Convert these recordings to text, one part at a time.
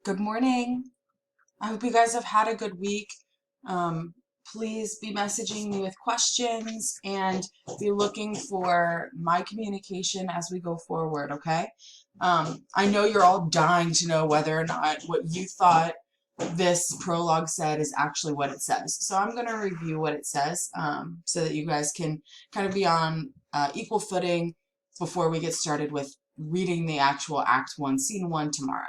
Good morning. I hope you guys have had a good week. Please be messaging me with questions and be looking for my communication as we go forward, okay? I know you're all dying to know whether or not what you thought this prologue said is actually what it says. So I'm going to review what it says so that you guys can kind of be on equal footing before we get started with reading the actual Act 1, Scene 1 tomorrow.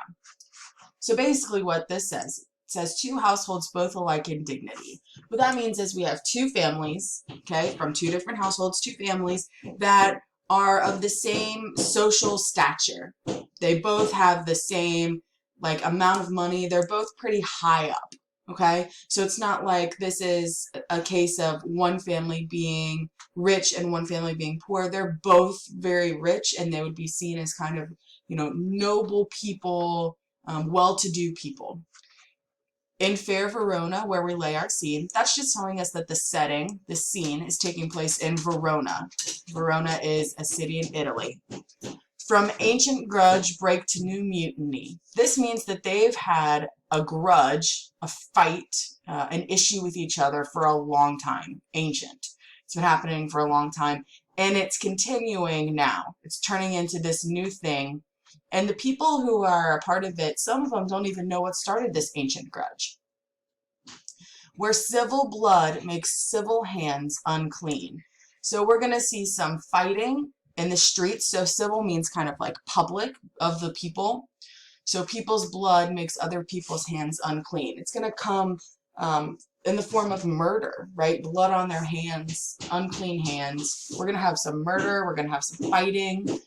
So basically what this says, it says two households both alike in dignity. What that means is we have two families, okay, from two different households, two families that are of the same social stature. They both have the same amount of money. They're both pretty high up, okay? So it's not like this is a case of one family being rich and one family being poor. They're both very rich and they would be seen as kind of, noble people, well-to-do people. In fair Verona, where we lay our scene, that's just telling us that the setting, the scene, is taking place in Verona. Verona is a city in Italy. From ancient grudge break to new mutiny. This means that they've had a grudge, a fight, an issue with each other for a long time. Ancient. It's been happening for a long time, and it's continuing now. It's turning into this new thing. And the people who are a part of it, some of them don't even know what started this ancient grudge. Where civil blood makes civil hands unclean. So we're going to see some fighting in the streets. So civil means kind of like public, of the people. So people's blood makes other people's hands unclean. It's going to come in the form of murder, right? Blood on their hands, unclean hands. We're going to have some murder. We're going to have some fighting.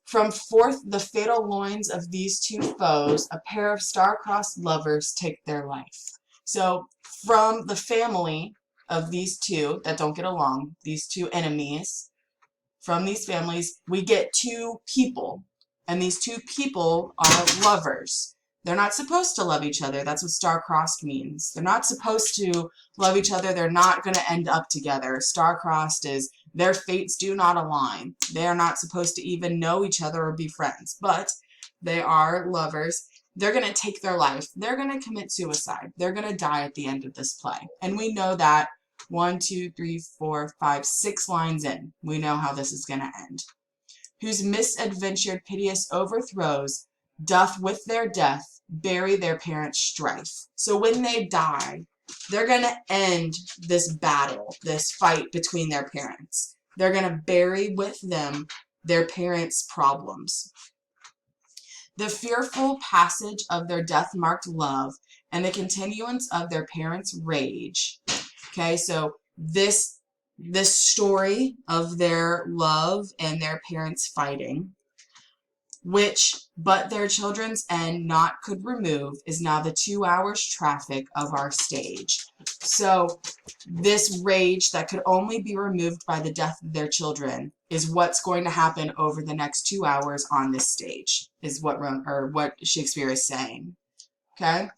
From forth the fatal loins of these two foes, a pair of star-crossed lovers take their life. So from the family of these two that don't get along, these two enemies, from these families, we get two people. And these two people are lovers. They're not supposed to love each other. That's what star-crossed means. They're not supposed to love each other. They're not going to end up together. Star-crossed is their fates do not align. They are not supposed to even know each other or be friends. But they are lovers. They're going to take their life. They're going to commit suicide. They're going to die at the end of this play. And we know that 1, 2, 3, 4, 5, 6 lines in. We know how this is going to end. Whose misadventured piteous overthrows doth with their death bury their parents' strife. So when they die, they're going to end this battle, this fight between their parents. They're going to bury with them their parents' problems. The fearful passage of their death-marked love and the continuance of their parents' rage. Okay, so this story of their love and their parents fighting, which but their children's end not could remove, is now the 2 hours traffic of our stage. So this rage that could only be removed by the death of their children is what's going to happen over the next 2 hours on this stage, is what Shakespeare is saying. Okay?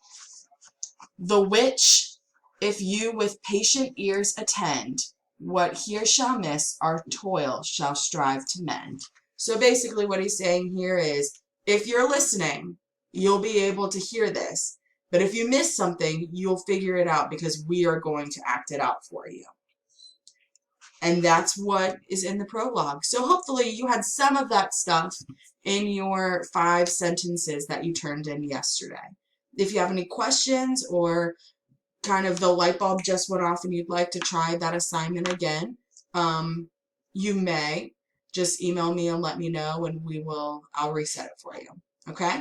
The which, if you with patient ears attend, what here shall miss, our toil shall strive to mend. So basically what he's saying here is, if you're listening, you'll be able to hear this. But if you miss something, you'll figure it out because we are going to act it out for you. And that's what is in the prologue. So hopefully you had some of that stuff in your 5 sentences that you turned in yesterday. If you have any questions or kind of the light bulb just went off and you'd like to try that assignment again, you may just email me and let me know, and I'll reset it for you. Okay?